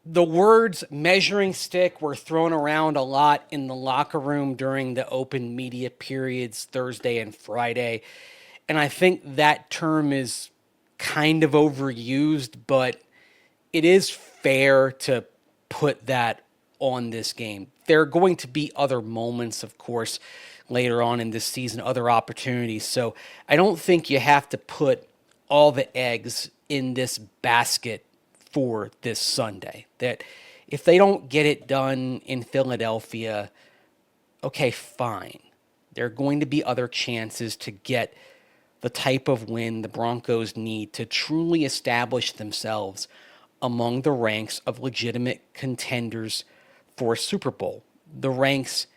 The words measuring stick were thrown around a lot in the locker room during the open media periods Thursday and Friday. And I think that term is kind of overused, but it is fair to put that on this game. There are going to be other moments, of course, later on in this season, other opportunities. So I don't think you have to put all the eggs in this basket for this Sunday. That if they don't get it done in Philadelphia, okay, fine. There are going to be other chances to get the type of win the Broncos need to truly establish themselves among the ranks of legitimate contenders for a Super Bowl. The ranks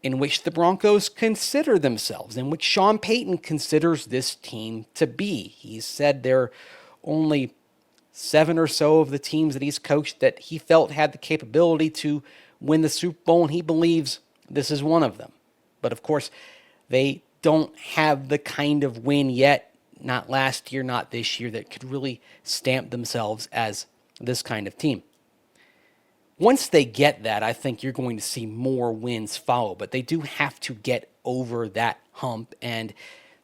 in which the Broncos consider themselves, in which Sean Payton considers this team to be. He's said there are only 7 or so of the teams that he's coached that he felt had the capability to win the Super Bowl, and he believes this is one of them. But of course, they don't have the kind of win yet, not last year, not this year, that could really stamp themselves as this kind of team. Once they get that, I think you're going to see more wins follow, but they do have to get over that hump, and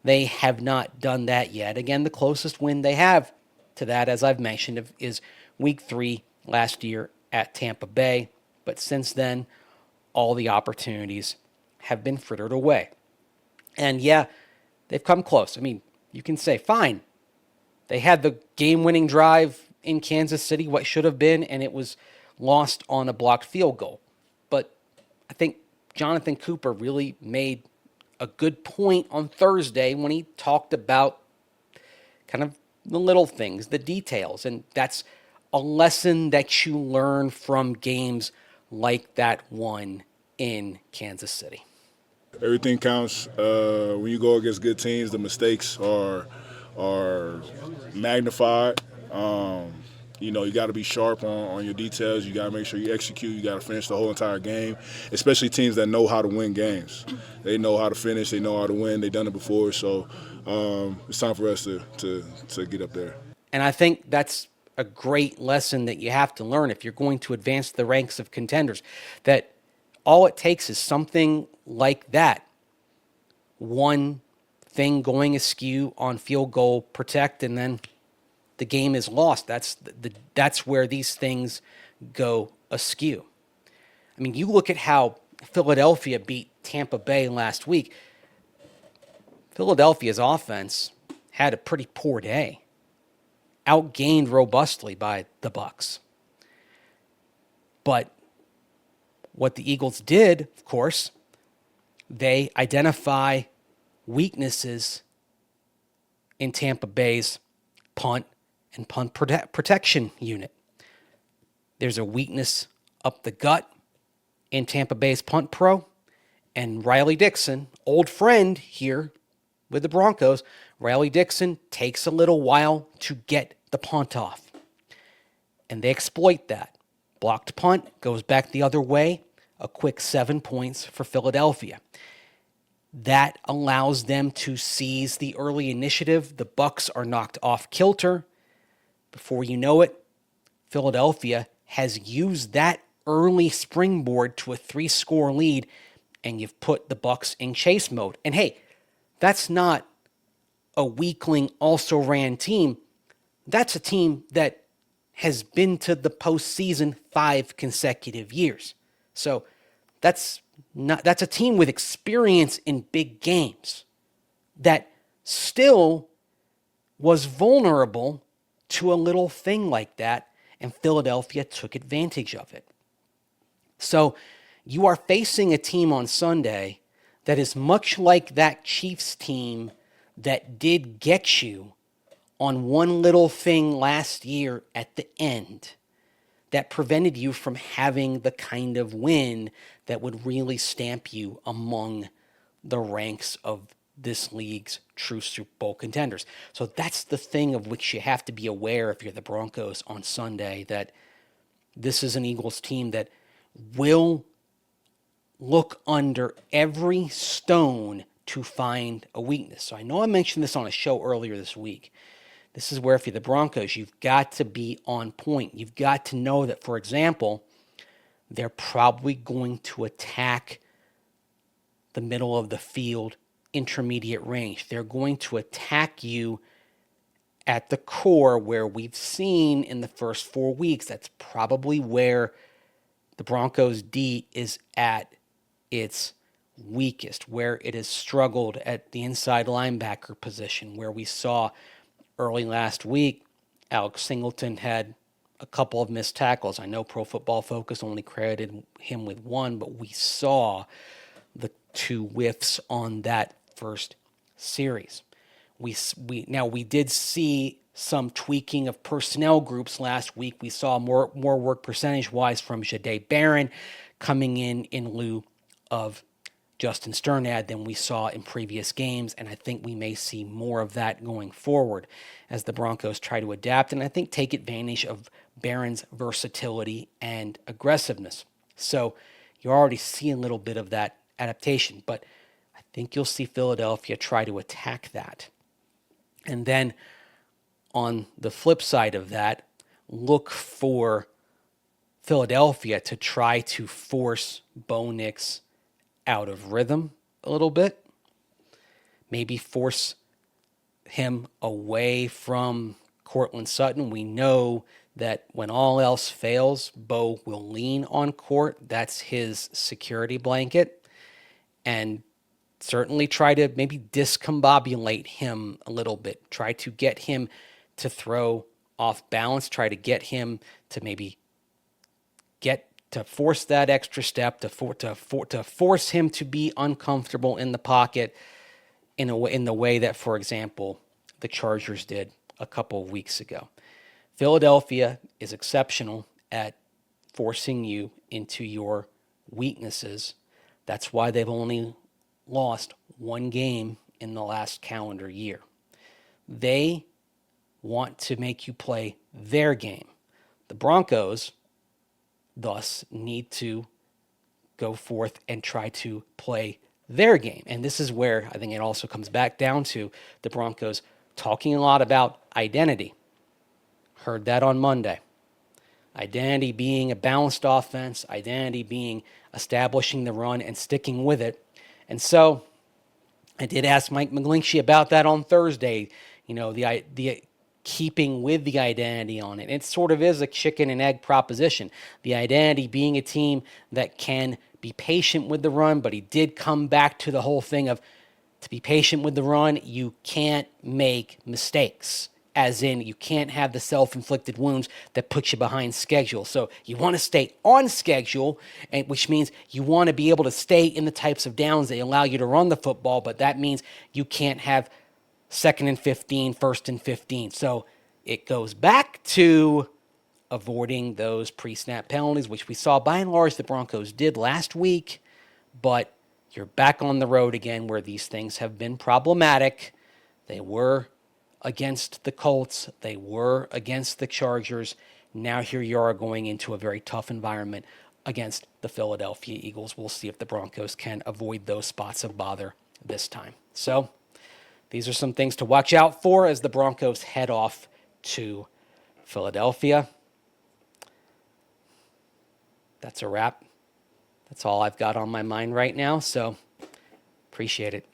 they have not done that yet. Again, the closest win they have to that, as I've mentioned, is Week 3 last year at Tampa Bay, but since then, all the opportunities have been frittered away. And yeah, they've come close. I mean, you can say, fine, they had the game-winning drive in Kansas City, what should have been, and it was lost on a blocked field goal. But I think Jonathan Cooper really made a good point on Thursday when he talked about kind of the little things, the details. And that's a lesson that you learn from games like that one in Kansas City. Everything counts. When you go against good teams, the mistakes are magnified. You got to be sharp on your details. You got to make sure you execute. You got to finish the whole entire game, especially teams that know how to win games. They know how to finish. They know how to win. They've done it before. So it's time for us to get up there. And I think that's a great lesson that you have to learn if you're going to advance the ranks of contenders, that all it takes is something like that. One thing going askew on field goal protect, and then the game is lost. That's where these things go askew. I mean, you look at how Philadelphia beat Tampa Bay last week. Philadelphia's offense had a pretty poor day, outgained robustly by the Bucs. But what the Eagles did, of course, they identify weaknesses in Tampa Bay's punt and punt protection unit. There's a weakness up the gut in Tampa Bay's punt pro, and Riley Dixon, old friend here with the Broncos, Riley Dixon takes a little while to get the punt off. And they exploit that. Blocked punt goes back the other way, a quick 7 points for Philadelphia. That allows them to seize the early initiative. The Bucs are knocked off kilter. Before you know it, Philadelphia has used that early springboard to a 3-score lead, and you've put the Bucs in chase mode. And hey, that's not a weakling also-ran team. That's a team that has been to the postseason 5 consecutive years. So that's a team with experience in big games that still was vulnerable to a little thing like that, and Philadelphia took advantage of it. So you are facing a team on Sunday that is much like that Chiefs team that did get you on one little thing last year at the end that prevented you from having the kind of win that would really stamp you among the ranks of this league's true Super Bowl contenders. So that's the thing of which you have to be aware if you're the Broncos on Sunday, that this is an Eagles team that will look under every stone to find a weakness. So I know I mentioned this on a show earlier this week, This is where, if you're the Broncos, you've got to be on point. You've got to know that, for example, they're probably going to attack the middle of the field, intermediate range. They're going to attack you at the core, where we've seen in the first 4 weeks. That's probably where the Broncos D is at its weakest, where it has struggled at the inside linebacker position, where we saw early last week Alex Singleton had a couple of missed tackles. I know Pro Football Focus only credited him with one, but we saw the two whiffs on that first series. We did see some tweaking of personnel groups last week. We saw more work percentage-wise from Jahdae Barron coming in lieu of Justin Sternad than we saw in previous games, and I think we may see more of that going forward as the Broncos try to adapt and I think take advantage of Barron's versatility and aggressiveness. So you're already seeing a little bit of that adaptation, but I think you'll see Philadelphia try to attack that. And then on the flip side of that, look for Philadelphia to try to force Bo Nix out of rhythm a little bit. Maybe force him away from Courtland Sutton. We know that when all else fails, Bo will lean on Court. That's his security blanket. And certainly try to maybe discombobulate him a little bit. Try to get him to throw off balance. Try to get him to maybe force that extra step, to force him to be uncomfortable in the pocket in the way that, for example, the Chargers did a couple of weeks ago. Philadelphia is exceptional at forcing you into your weaknesses. That's why they've only lost one game in the last calendar year. They want to make you play their game. The Broncos, thus, need to go forth and try to play their game. And this is where I think it also comes back down to the Broncos talking a lot about identity. Heard that on Monday. Identity being a balanced offense, identity being establishing the run and sticking with it. And so I did ask Mike McGlinchey about that on Thursday, the keeping with the identity on it. It sort of is a chicken and egg proposition. The identity being a team that can be patient with the run, but he did come back to the whole thing of, to be patient with the run, you can't make mistakes. As in, you can't have the self-inflicted wounds that put you behind schedule. So you want to stay on schedule, which means you want to be able to stay in the types of downs that allow you to run the football, but that means you can't have 2nd and 15, 1st and 15. So it goes back to avoiding those pre-snap penalties, which we saw by and large the Broncos did last week, but you're back on the road again where these things have been problematic. They were against the Colts. They were against the Chargers. Now here you are going into a very tough environment against the Philadelphia Eagles. We'll see if the Broncos can avoid those spots of bother this time. So these are some things to watch out for as the Broncos head off to Philadelphia. That's a wrap. That's all I've got on my mind right now, so appreciate it.